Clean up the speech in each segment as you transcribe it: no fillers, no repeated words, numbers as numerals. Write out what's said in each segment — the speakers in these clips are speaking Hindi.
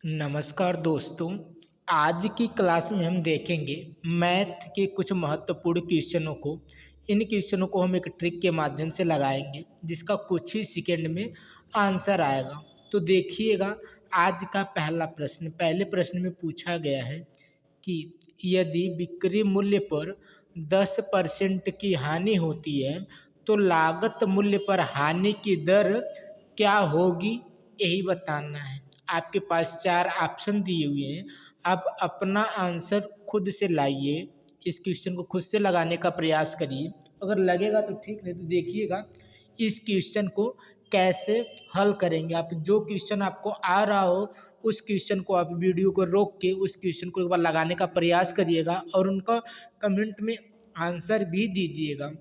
नमस्कार दोस्तों। आज की क्लास में हम देखेंगे मैथ के कुछ महत्वपूर्ण क्वेश्चनों को। इन क्वेश्चनों को हम एक ट्रिक के माध्यम से लगाएंगे जिसका कुछ ही सेकंड में आंसर आएगा। तो देखिएगा, आज का पहले प्रश्न में पूछा गया है कि यदि बिक्री मूल्य पर 10% की हानि होती है तो लागत मूल्य पर हानि की दर क्या होगी, यही बताना है। आपके पास 4 ऑप्शन दिए हुए हैं। आप अपना आंसर खुद से लाइए, इस क्वेश्चन को खुद से लगाने का प्रयास करिए। अगर लगेगा तो ठीक, नहीं तो देखिएगा इस क्वेश्चन को कैसे हल करेंगे। आप जो क्वेश्चन आपको आ रहा हो उस क्वेश्चन को आप वीडियो को रोक के उस क्वेश्चन को एक बार लगाने का प्रयास करिएगा और उनका कमेंट में आंसर भी दीजिएगा।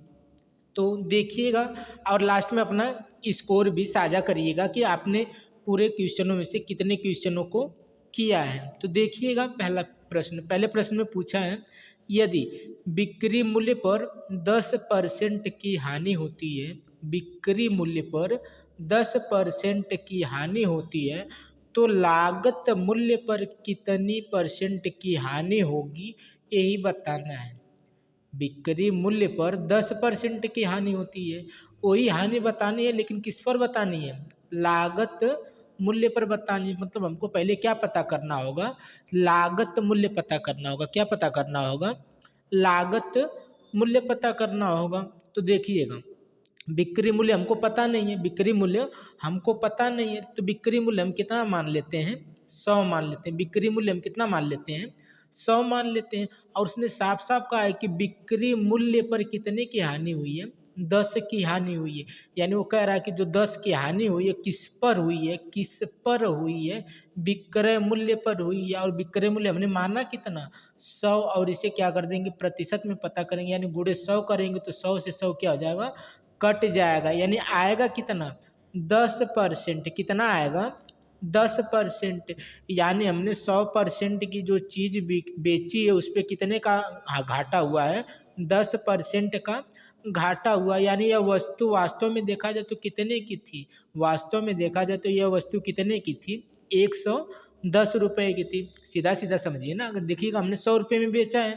तो देखिएगा और लास्ट में अपना स्कोर भी साझा करिएगा कि आपने पूरे क्वेश्चनों में से कितने क्वेश्चनों को किया है। तो देखिएगा, पहले प्रश्न में पूछा है, यदि बिक्री मूल्य पर 10% की हानि होती है, बिक्री मूल्य पर 10% की हानि होती है तो लागत मूल्य पर कितनी परसेंट की हानि होगी, यही बताना है। बिक्री मूल्य पर 10% की हानि होती है, वही हानि बतानी है, लेकिन किस पर बतानी है? लागत मूल्य पर बतानी है। मतलब हमको पहले क्या पता करना होगा? लागत मूल्य पता करना होगा। क्या पता करना होगा? लागत मूल्य पता करना होगा। तो देखिएगा, बिक्री मूल्य हमको पता नहीं है, बिक्री मूल्य हमको पता नहीं है, तो बिक्री मूल्य हम कितना मान लेते हैं? 100 मान लेते हैं। बिक्री मूल्य हम कितना मान लेते हैं? 100 मान लेते हैं। और उसने साफ साफ कहा है कि बिक्री मूल्य पर कितने की हानि हुई है? 10 की हानि हुई है। यानी वो कह रहा है कि जो 10 की हानि हुई है किस पर हुई है? किस पर हुई है? विक्रय मूल्य पर हुई है। और विक्रय मूल्य हमने माना कितना? 100। और इसे क्या कर देंगे? प्रतिशत में पता करेंगे, यानी गुणे 100 करेंगे तो 100 से 100 क्या हो जाएगा? कट जाएगा। यानी आएगा कितना? 10%। कितना आएगा? 10%। यानी हमने 100% की जो चीज़ बेची है उस पर कितने का घाटा हुआ है? 10% का घाटा हुआ। यानी यह वस्तु वास्तव में देखा जाए तो कितने की थी? वास्तव में देखा जाए तो यह वस्तु कितने की थी? 110 रुपये की थी। सीधा सीधा समझिए ना, अगर देखिएगा हमने 100 रुपये में बेचा है,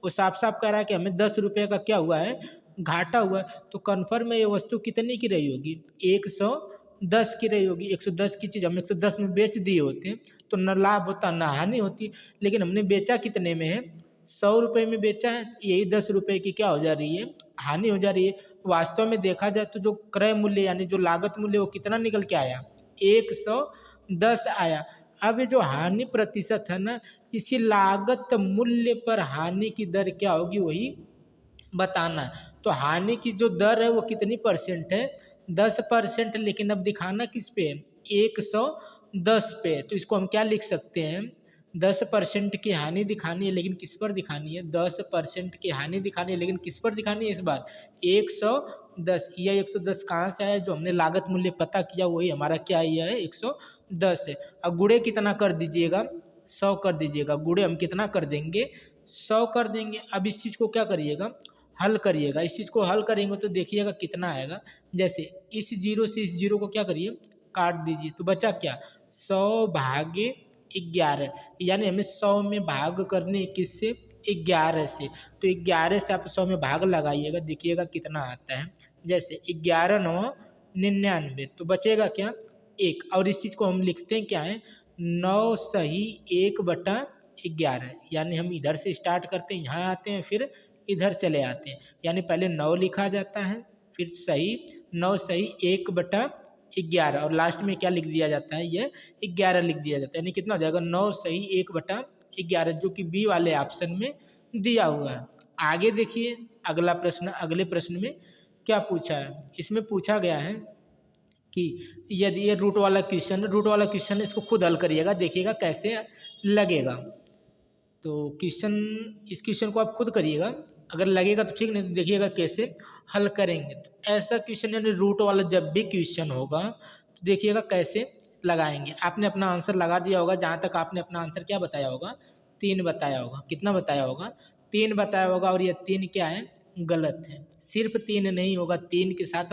वो साफ साफ कह रहा है कि हमें 10 रुपये का क्या हुआ है? घाटा हुआ है। तो कन्फर्म है ये वस्तु कितने की रही होगी? 110 की रही होगी। 110 की चीज़ हम 110 में बेच दिए होते तो न लाभ होता न हानि होती, लेकिन हमने बेचा कितने में है? 100 रुपये में बेचा है। यही 10 रुपये की क्या हो जा रही है? हानि हो जा रही है। वास्तव में देखा जाए तो जो क्रय मूल्य यानी जो लागत मूल्य वो कितना निकल के आया? 110 आया। अब ये जो हानि प्रतिशत है ना, इसी लागत मूल्य पर हानि की दर क्या होगी, वही बताना है। तो हानि की जो दर है वो कितनी परसेंट है? 10%। लेकिन अब दिखाना किस पे है? 110 पे। तो इसको हम क्या लिख सकते हैं? 10% की हानि दिखानी है, लेकिन किस पर दिखानी है? 10% की हानि दिखानी है, लेकिन किस पर दिखानी है इस बार? 110। यह 110 कहाँ से आया? जो हमने लागत मूल्य पता किया वही हमारा क्या यह है? 110 है। अब गुणे कितना कर दीजिएगा? 100 कर दीजिएगा। गुणे हम कितना कर देंगे? 100 कर देंगे। अब इस चीज़ को क्या करिएगा? हल करिएगा। इस चीज़ को हल करेंगे तो देखिएगा कितना आएगा। जैसे इस जीरो से इस जीरो को क्या करिए? काट दीजिए। तो बचा क्या? 100 भागे 11। यानी हमें 100 में भाग करने किससे? 11 से। तो 11 से आप 100 में भाग लगाइएगा, देखिएगा कितना आता है। जैसे 11 9 99। तो बचेगा क्या? 1। और इस चीज़ को हम लिखते हैं क्या है? 9 सही 1/11। यानी हम इधर से स्टार्ट करते हैं, यहाँ आते हैं, फिर इधर चले आते हैं। यानी पहले 9 लिखा जाता है, फिर सही 9 सही 1/11 और लास्ट में क्या लिख दिया जाता है? ये 11 लिख दिया जाता है। यानी कितना हो जाएगा? 9 सही 1/11, जो कि बी वाले ऑप्शन में दिया हुआ है। आगे देखिए, अगले प्रश्न में क्या पूछा है? इसमें पूछा गया है कि यदि ये रूट वाला क्वेश्चन है, इसको खुद हल करिएगा, देखिएगा कैसे लगेगा। तो इस क्वेश्चन को आप खुद करिएगा, अगर लगेगा तो ठीक, नहीं तो देखिएगा कैसे हल करेंगे। तो ऐसा क्वेश्चन यानी रूट वाला जब भी क्वेश्चन होगा तो देखिएगा कैसे लगाएंगे। आपने अपना आंसर लगा दिया होगा। जहाँ तक आपने अपना आंसर क्या बताया होगा? 3 बताया होगा। कितना बताया होगा? 3 बताया होगा। और ये 3 क्या है? गलत है। सिर्फ 3 नहीं होगा, 3 के साथ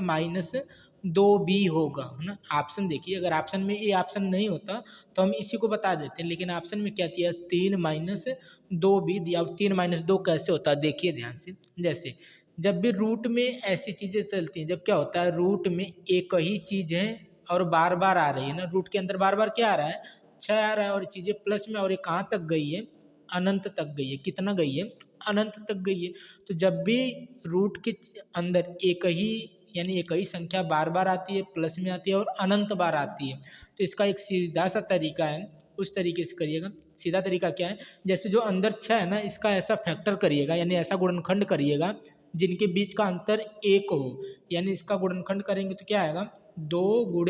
2b होगा, है ना। ऑप्शन देखिए, अगर ऑप्शन में ए ऑप्शन नहीं होता तो हम इसी को बता देते हैं, लेकिन ऑप्शन में क्या दिया, 3-2b दिया। और 3-2 कैसे होता है देखिए ध्यान से। जैसे जब भी रूट में ऐसी चीज़ें चलती हैं, जब क्या होता है रूट में एक ही चीज़ है और बार बार आ रही है ना, रूट के अंदर बार बार क्या आ रहा है, 6 आ रहा है, और चीज़ें प्लस में, और ये कहाँ तक गई है, अनंत तक गई है। कितना गई है, अनंत तक गई है। तो जब भी रूट के अंदर एक ही, यानी एक ही संख्या बार बार आती है, प्लस में आती है और अनंत बार आती है, तो इसका एक सीधा सा तरीका है, उस तरीके से करिएगा। सीधा तरीका क्या है, जैसे जो अंदर 6 है ना, इसका ऐसा फैक्टर करिएगा, यानी ऐसा गुणनखंड करिएगा जिनके बीच का अंतर 1 हो। यानी इसका गुणनखंड करेंगे तो क्या आएगा, 2 ×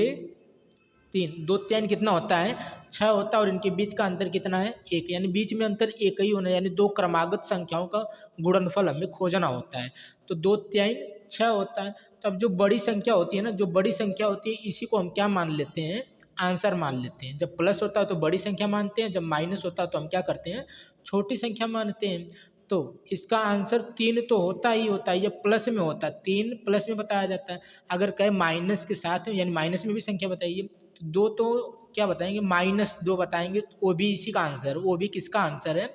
3, 2 × 3 कितना होता है, 6 होता है, और इनके बीच का अंतर कितना है, 1, यानी बीच में अंतर 1 ही होना है, यानी दो क्रमागत संख्याओं का गुणनफल हमें खोजना होता है। तो 2 × 3 = 6 होता है। तो अब जो बड़ी संख्या होती है ना, जो बड़ी संख्या होती है इसी को हम क्या मान लेते हैं, आंसर मान लेते हैं। जब प्लस होता है तो बड़ी संख्या मानते हैं, जब माइनस होता है तो हम क्या करते हैं, छोटी संख्या मानते हैं। तो इसका आंसर 3 तो होता ही होता है, ये प्लस में होता है, 3 प्लस में बताया जाता है। अगर कहे माइनस के साथ, यानी माइनस में भी संख्या बताइए, तो 2 तो क्या बताएंगे, -2 बताएंगे, तो वो भी इसी का आंसर, वो भी किसका आंसर है,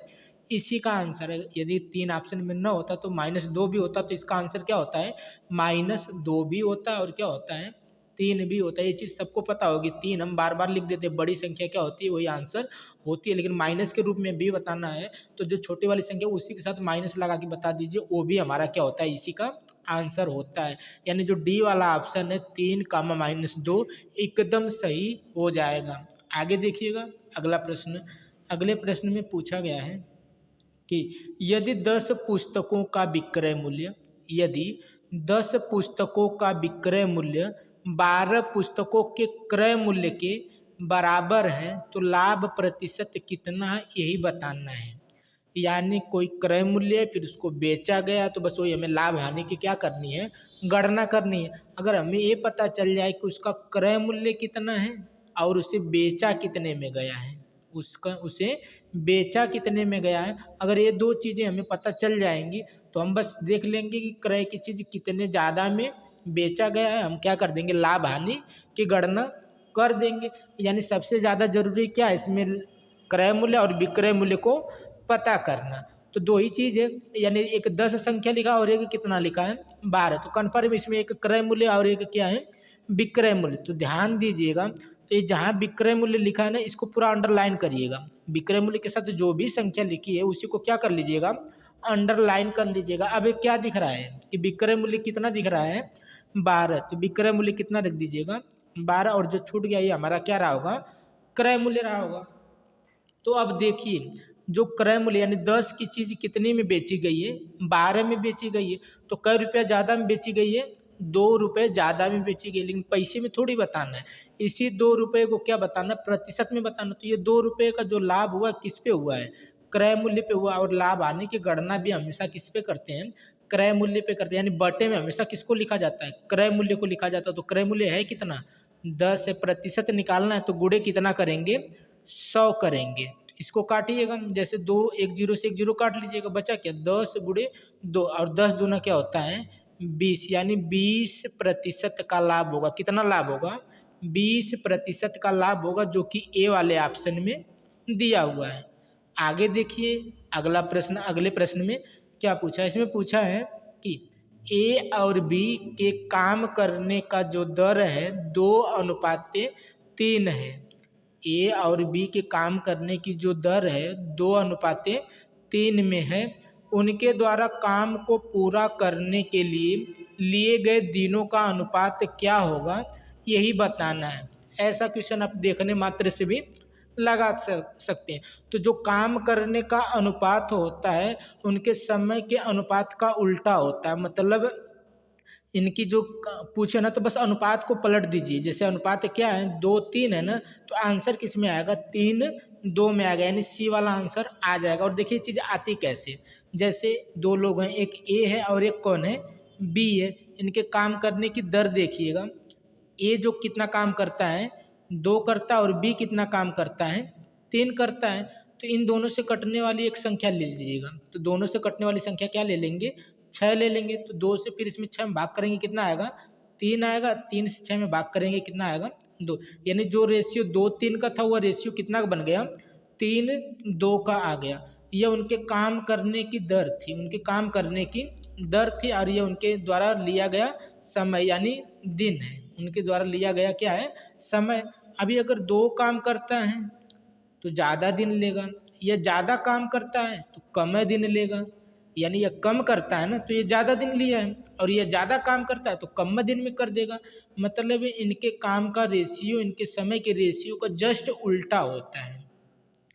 इसी का आंसर है। यदि 3 ऑप्शन में न होता तो -2 भी होता, तो इसका आंसर क्या होता है, -2 भी होता है, और क्या होता है, 3 भी होता है। ये चीज़ सबको पता होगी। 3 हम बार बार लिख देते हैं, बड़ी संख्या क्या होती है, वही आंसर होती है। लेकिन माइनस के रूप में भी बताना है तो जो छोटी वाली संख्या उसी के साथ माइनस लगा के बता दीजिए, वो भी हमारा क्या होता है, इसी का आंसर होता है। यानी जो डी वाला ऑप्शन है 3, -2 एकदम सही हो जाएगा। आगे देखिएगा अगला प्रश्न। अगले प्रश्न में पूछा गया है कि यदि 10 पुस्तकों का विक्रय मूल्य, यदि 10 पुस्तकों का विक्रय मूल्य 12 पुस्तकों के क्रय मूल्य के बराबर है तो लाभ प्रतिशत कितना है, यही बताना है। यानी कोई क्रय मूल्य है, फिर उसको बेचा गया, तो बस वही हमें लाभ हानि की क्या करनी है, गणना करनी है। अगर हमें ये पता चल जाए कि उसका क्रय मूल्य कितना है और उसे बेचा कितने में गया है, उसका उसे बेचा कितने में गया है, अगर ये दो चीज़ें हमें पता चल जाएंगी तो हम बस देख लेंगे कि क्रय की चीज़ कितने ज़्यादा में बेचा गया है, हम क्या कर देंगे, लाभ हानि की गणना कर देंगे। यानी सबसे ज़्यादा जरूरी क्या है इसमें, क्रय मूल्य और विक्रय मूल्य को पता करना। तो दो ही चीज़ है, यानी एक 10 संख्या लिखा और एक कितना लिखा है, 12। तो कन्फर्म इसमें एक क्रय मूल्य और एक क्या है, विक्रय मूल्य। तो ध्यान दीजिएगा, तो ये जहाँ विक्रय मूल्य लिखा है ना, इसको पूरा अंडरलाइन करिएगा। विक्रय मूल्य के साथ जो भी संख्या लिखी है उसी को क्या कर लीजिएगा, अंडरलाइन कर लीजिएगा। अब ये क्या दिख रहा है कि विक्रय मूल्य कितना दिख रहा है, 12। तो विक्रय मूल्य कितना रख दीजिएगा, 12, और जो छूट गया ये हमारा क्या रहा होगा, क्रय मूल्य रहा होगा। तो अब देखिए, जो क्रय मूल्य यानी 10 की चीज़ कितने में बेची गई है, 12 में बेची गई है। तो कै रुपया ज़्यादा में बेची गई है, 2 रुपये ज़्यादा में बेची गई, लेकिन पैसे में थोड़ी बताना है। इसी 2 रुपये को क्या बताना है, प्रतिशत में बताना। तो ये 2 रुपये का जो लाभ हुआ किस पे हुआ है, क्रय मूल्य पे हुआ। और लाभ आने की गणना भी हमेशा किस पे करते हैं, क्रय मूल्य पे करते हैं। यानी बटे में हमेशा किसको लिखा जाता है, क्रय मूल्य को लिखा जाता है। तो क्रय मूल्य है कितना, 10 है, प्रतिशत निकालना है तो गुणे कितना करेंगे, 100 करेंगे। इसको काटिएगा, जैसे 2 एक जीरो से एक जीरो काट लीजिएगा, बचा क्या, 10 × 2, और 10 दूना क्या होता है, 20। यानी 20% का लाभ होगा। कितना लाभ होगा, 20% का लाभ होगा, जो कि ए वाले ऑप्शन में दिया हुआ है। आगे देखिए अगला प्रश्न। अगले प्रश्न में क्या पूछा है, इसमें पूछा है कि ए और बी के काम करने का जो दर है 2:3 है। ए और बी के काम करने की जो दर है 2:3 में है। उनके द्वारा काम को पूरा करने के लिए लिए गए दिनों का अनुपात क्या होगा, यही बताना है। ऐसा क्वेश्चन आप देखने मात्र से भी लगा सकते हैं। तो जो काम करने का अनुपात होता है उनके समय के अनुपात का उल्टा होता है। मतलब इनकी जो पूछे ना, तो बस अनुपात को पलट दीजिए। जैसे अनुपात क्या है, 2:3 है ना, तो आंसर किस में आएगा, 3:2 में आएगा, यानी सी वाला आंसर आ जाएगा। और देखिए चीज़ आती कैसे, जैसे दो लोग हैं, एक ए है और एक कौन है, बी है। इनके काम करने की दर देखिएगा, ए जो कितना काम करता है, 2 करता है, और बी कितना काम करता है, 3 करता है। तो इन दोनों से कटने वाली एक संख्या ले लीजिएगा। तो दोनों से कटने वाली संख्या क्या ले लेंगे, 6 ले लेंगे। तो 2 से फिर इसमें 6 में भाग करेंगे, कितना आएगा, 3 आएगा, 3 से 6 में भाग करेंगे कितना आएगा 2, यानी जो रेशियो 2:3 का था वो रेशियो कितना का बन गया 3:2 का आ गया। यह उनके काम करने की दर थी, उनके काम करने की दर थी और ये उनके द्वारा लिया गया समय यानी दिन है, उनके द्वारा लिया गया क्या है समय। अभी अगर 2 काम करता है तो ज़्यादा दिन लेगा, ये ज़्यादा काम करता है तो कम दिन लेगा, यानी ये कम करता है ना तो ये ज़्यादा दिन लिया है, और ये ज़्यादा काम करता है तो कम दिन में कर देगा। मतलब इनके काम का रेशियो इनके समय के रेशियो का जस्ट उल्टा होता है।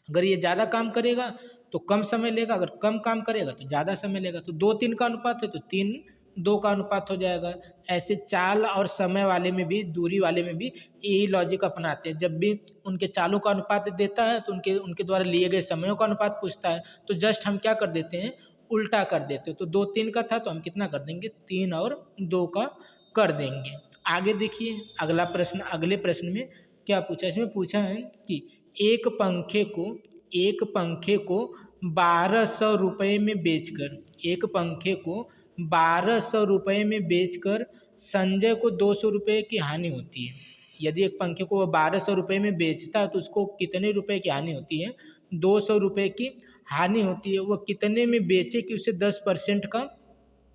अगर ये ज़्यादा काम करेगा तो कम समय लेगा, अगर कम काम करेगा तो ज़्यादा समय लेगा। तो 2:3 का अनुपात है तो 3:2 का अनुपात हो जाएगा। ऐसे चाल और समय वाले में भी, दूरी वाले में भी यही लॉजिक अपनाते हैं। जब भी उनके चालों का अनुपात देता है तो उनके उनके द्वारा लिए गए समयों का अनुपात पूछता है तो जस्ट हम क्या कर देते हैं उल्टा कर देते हैं। तो 2:3 का था तो हम कितना कर देंगे 3 और 2 का कर देंगे। आगे देखिए अगला प्रश्न, अगले प्रश्न में क्या पूछा, इसमें पूछा है कि एक पंखे को 1200 रुपये में बेचकर, एक पंखे को 1200 रुपये में बेचकर संजय को 200 रुपये की हानि होती है। यदि एक पंखे को वो 1200 रुपये में बेचता है तो उसको कितने रुपए की हानि होती है 200 रुपये की हानि होती है। वो कितने में बेचे कि उसे 10% का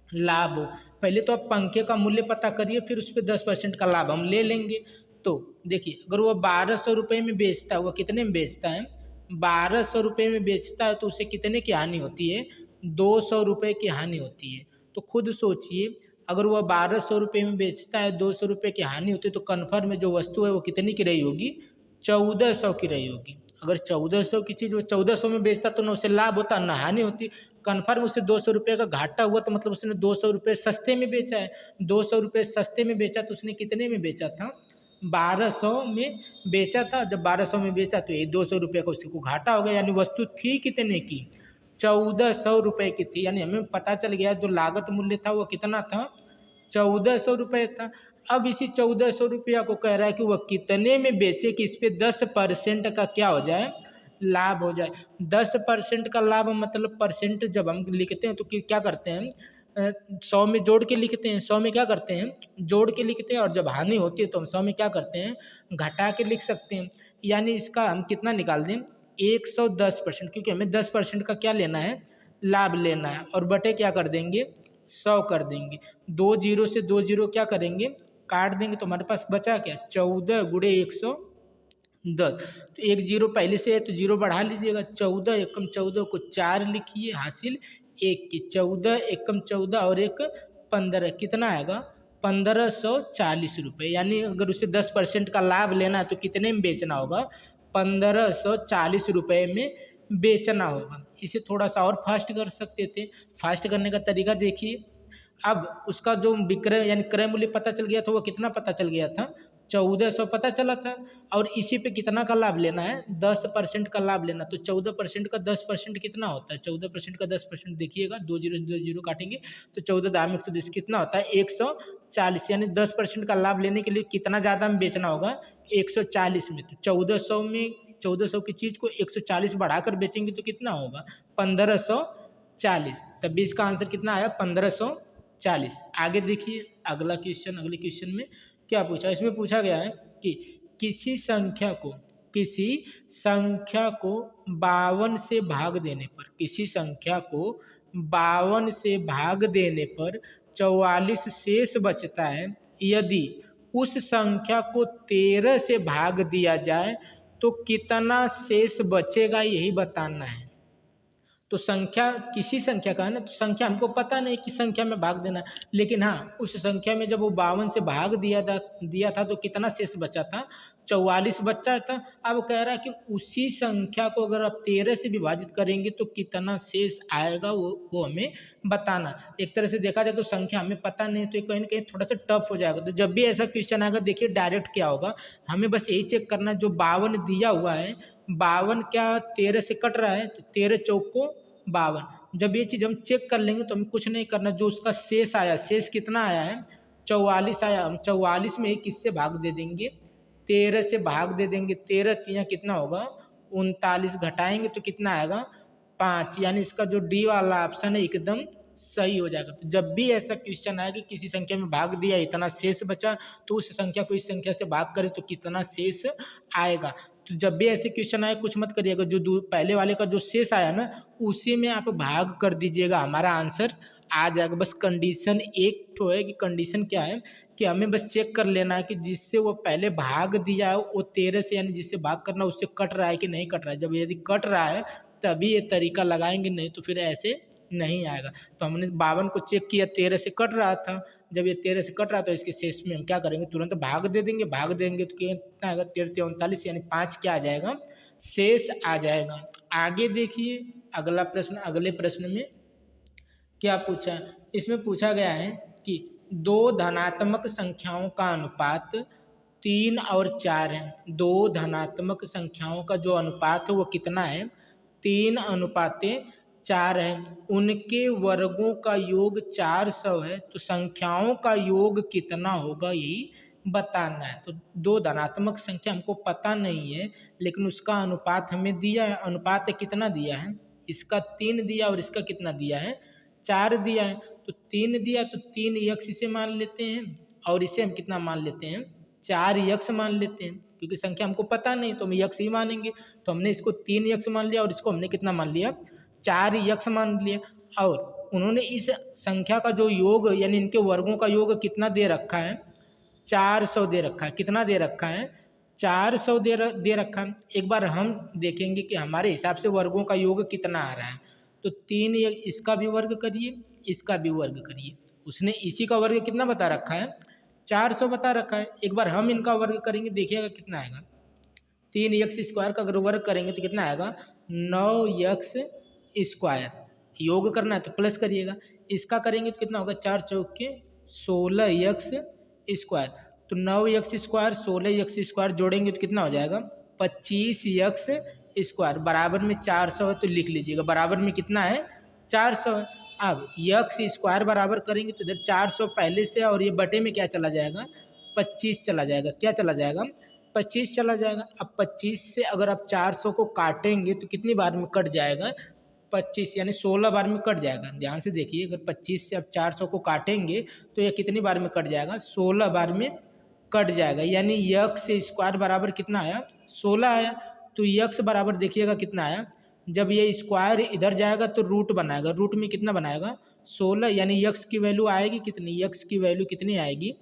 लाभ हो। पहले तो आप पंखे का मूल्य पता करिए, फिर उस पर 10% का लाभ हम ले लेंगे। तो देखिए अगर वो 1200 रुपये में बेचता है, वो कितने में बेचता है 1200 रुपये में बेचता है तो उसे कितने की हानि होती है 200 रुपये की हानि होती है। तो खुद सोचिए अगर वह 1200 रुपये में बेचता है 200 रुपये की हानि होती है तो कन्फर्म में जो वस्तु है वो कितनी की रही होगी 1400 की रही होगी। अगर 1400 की चीज़ वो 1400 में बेचता तो ना उसे लाभ होता ना हानि होती। कन्फर्म उसे 200 रुपये का घाटा हुआ तो मतलब उसने 200 रुपये सस्ते में बेचा है। 200 रुपये सस्ते में बेचा तो उसने कितने में बेचा था 1200 में बेचा था। जब 1200 में बेचा तो ये 200 रुपये का उसको घाटा हो गया, यानी वस्तु थी कितने की 1400 रुपये की थी। यानी हमें पता चल गया जो लागत मूल्य था वो कितना था 1400 रुपये था। अब इसी 1400 रुपया को कह रहा है कि वह कितने में बेचे कि इस पे 10% का क्या हो जाए लाभ हो जाए। 10% का लाभ मतलब परसेंट जब हम लिखते हैं तो क्या करते हैं 100 में जोड़ के लिखते हैं, 100 में क्या करते हैं जोड़ के लिखते हैं, और जब हानि होती है तो हम 100 में क्या करते हैं घटा के लिख सकते हैं। यानी इसका हम कितना निकाल दें 110%, क्योंकि हमें 10% का क्या लेना है लाभ लेना है, और बटे क्या कर देंगे 100 कर देंगे। 2 जीरो से 2 जीरो क्या करेंगे काट देंगे तो हमारे पास बचा क्या 14 गुणे 110। तो एक जीरो पहले से है तो जीरो बढ़ा लीजिएगा, 14 एकम 14 को 4 लिखिए हासिल 1 की, 14 एकम 14 और 1 15 कितना आएगा 1540 रुपये। यानी अगर उसे 10% का लाभ लेना है तो कितने में बेचना होगा 1540 रुपये में बेचना होगा। इसे थोड़ा सा और फास्ट कर सकते थे। फास्ट करने का तरीका देखिए, अब उसका जो विक्रय यानी क्रय मूल्य पता चल गया था वो कितना पता चल गया था 1400 पता चला था, और इसी पे कितना का लाभ लेना है 10% का लाभ लेना। तो 14% का 10% कितना होता है 14% का 10% देखिएगा, 2 जीरो से 2 जीरो काटेंगे तो 14 दाम 120 कितना होता है 140। यानी 10% का लाभ लेने के लिए कितना ज़्यादा में बेचना होगा 140 में। तो 1400 में 1400 की चीज़ को 140 बढ़ाकर बेचेंगे तो कितना होगा 1540। तब भी इसका आंसर कितना आया 1540। आगे देखिए अगला क्वेश्चन, अगले क्वेश्चन में क्या पूछा, इसमें पूछा गया है कि किसी संख्या को 52 से भाग देने पर, किसी संख्या को 52 से भाग देने पर 44 शेष बचता है। यदि उस संख्या को 13 से भाग दिया जाए तो कितना शेष बचेगा यही बताना है। तो संख्या किसी संख्या का है ना, तो संख्या हमको पता नहीं किस संख्या में भाग देना है, लेकिन हाँ उस संख्या में जब वो 52 से भाग दिया था तो कितना शेष बचा था 44 बचा था। अब कह रहा है कि उसी संख्या को अगर आप 13 से विभाजित करेंगे तो कितना शेष आएगा वो हमें बताना। एक तरह से देखा जाए तो संख्या हमें पता नहीं तो कहीं ना कहीं थोड़ा सा टफ हो जाएगा। तो जब भी ऐसा क्वेश्चन आएगा देखिए डायरेक्ट क्या होगा, हमें बस यही चेक करना है जो 52 दिया हुआ है 52 क्या 13 से कट रहा है तो 13 चौक को 52। जब ये चीज़ हम चेक कर लेंगे तो हमें कुछ नहीं करना, जो उसका शेष आया, शेष कितना आया है 44 आया, हम 44 में किससे भाग दे देंगे 13 से भाग दे देंगे। 13 तिया कितना होगा 39, घटाएंगे तो कितना आएगा 5। यानी इसका जो डी वाला ऑप्शन है एकदम सही हो जाएगा। तो जब भी ऐसा क्वेश्चन आए कि किसी संख्या में भाग दिया इतना शेष बचा, तो उस संख्या को इस संख्या से भाग करें तो कितना शेष आएगा। तो जब भी ऐसे क्वेश्चन आए कुछ मत करिएगा, जो पहले वाले का जो शेष आया ना उसी में आप भाग कर दीजिएगा, हमारा आंसर आ जाएगा। बस कंडीशन एक तो है कि कंडीशन क्या है कि हमें बस चेक कर लेना है कि जिससे वो पहले भाग दिया है वो 13 से, यानी जिससे भाग करना उससे कट रहा है कि नहीं कट रहा है। जब यदि कट रहा है तभी ये तरीका लगाएंगे, नहीं तो फिर ऐसे नहीं आएगा। तो हमने 52 को चेक किया 13 से कट रहा था, जब ये 13 से कट रहा था इसके शेष में हम क्या करेंगे, तुरंत भाग दे देंगे। भाग देंगे तो कितना आएगा, 13 39 यानी 5 क्या आ जाएगा, शेष आ जाएगा। आगे देखिए अगला प्रश्न, अगले प्रश्न में क्या पूछा है। इसमें पूछा गया है कि दो धनात्मक संख्याओं का अनुपात 3 और 4 है। दो धनात्मक संख्याओं का जो अनुपात है वो कितना है, 3:4 है। उनके वर्गों का योग 400 है, तो संख्याओं का योग कितना होगा यही बताना है। तो दो धनात्मक संख्या हमको पता नहीं है, लेकिन उसका अनुपात हमें दिया है। अनुपात कितना दिया है, इसका 3 दिया और इसका कितना दिया है, 4 दिया है। तो 3 दिया तो 3 यक्ष इसे मान लेते हैं और इसे हम कितना मान लेते हैं, 4 यक्ष मान लेते हैं, क्योंकि संख्या हमको पता नहीं तो हम यक्ष ही मानेंगे। तो हमने इसको 3 यक्ष मान लिया और इसको हमने कितना मान लिया, 4 यक्ष मान लिया। और उन्होंने इस संख्या का जो योग यानी इनके वर्गों का योग कितना दे रखा है, 400 दे रखा है। कितना दे रखा है, 400 दे रखा है। एक बार हम देखेंगे कि हमारे हिसाब से वर्गों का योग कितना आ रहा है। तो 3 इसका भी वर्ग करिए, इसका भी वर्ग करिए। उसने इसी का वर्ग कितना बता रखा है, 400 बता रखा है। एक बार हम इनका वर्ग करेंगे, देखिएगा कितना आएगा। 3 यक्ष स्क्वायर का अगर वर्ग करेंगे तो कितना आएगा, 9 यक्ष स्क्वायर। योग करना है तो प्लस करिएगा, इसका करेंगे तो कितना होगा, 4 चौके 16 यक्ष स्क्वायर। तो 9 यक्ष स्क्वायर 16 यक्ष स्क्वायर जोड़ेंगे तो कितना हो जाएगा, 25 यक्ष स्क्वायर। बराबर में 400 है तो लिख लीजिएगा, बराबर में कितना है, 400 है। अब यक्ष स्क्वायर बराबर करेंगे तो इधर 400 पहले से और ये बटे में क्या चला जाएगा, 25 चला जाएगा। क्या चला जाएगा, 25 चला जाएगा। अब 25 से अगर आप 400 को काटेंगे तो कितनी बार में कट जाएगा, 25 यानी 16 बार में कट जाएगा। ध्यान से देखिए, अगर 25 से आप 400 को काटेंगे तो यह कितनी बार में कट जाएगा, 16 बार में कट जाएगा। यानी यक्ष स्क्वायर बराबर कितना आया, 16 आया। तो यक्ष बराबर देखिएगा कितना आया, जब ये स्क्वायर इधर जाएगा तो रूट बनाएगा, रूट में कितना बनाएगा, 16। यानी यक्ष की वैल्यू आएगी कितनी, यक्ष की वैल्यू कितनी आएगी,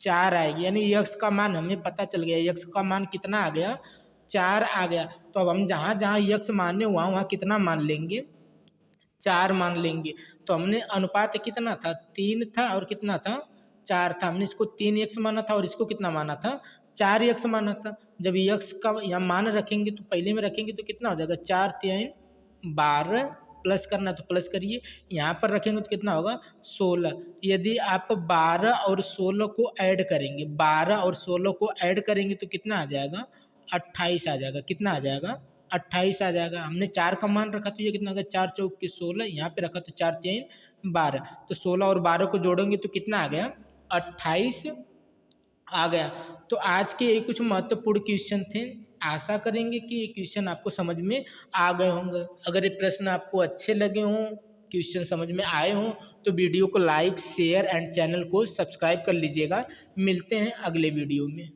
4 आएगी। यानी यक्ष का मान हमें पता चल गया, यक्ष का मान कितना आ गया, 4 आ गया। तो अब हम जहाँ जहाँ यक्ष माने वहाँ वहाँ कितना मान लेंगे, 4 मान लेंगे। तो हमने अनुपात कितना था, 3 था और कितना था, 4 था। हमने इसको 3 यक्ष माना था और इसको कितना माना था, 4 यक्ष माना था। जब यक्ष का यहाँ मान रखेंगे तो पहले में रखेंगे तो कितना हो जाएगा, 4 3 12, प्लस करना तो प्लस करिए, यहाँ पर रखेंगे तो कितना होगा, 16। यदि आप 12 और 16 को ऐड करेंगे, 12 और 16 को ऐड करेंगे तो कितना आ जाएगा, 28 आ जाएगा। कितना आ जाएगा, 28 आ जाएगा। हमने 4 का मान रखा तो ये कितना होगा, 4 चौके 16, यहाँ पे रखा तो 4 3 12। तो 16 और 12 को जोड़ेंगे तो कितना आ गया, 28 आ गया। तो आज के ये कुछ महत्वपूर्ण क्वेश्चन थे। आशा करेंगे कि ये क्वेश्चन आपको समझ में आ गए होंगे। अगर ये प्रश्न आपको अच्छे लगे हों, क्वेश्चन समझ में आए हों, तो वीडियो को लाइक शेयर एंड चैनल को सब्सक्राइब कर लीजिएगा। मिलते हैं अगले वीडियो में।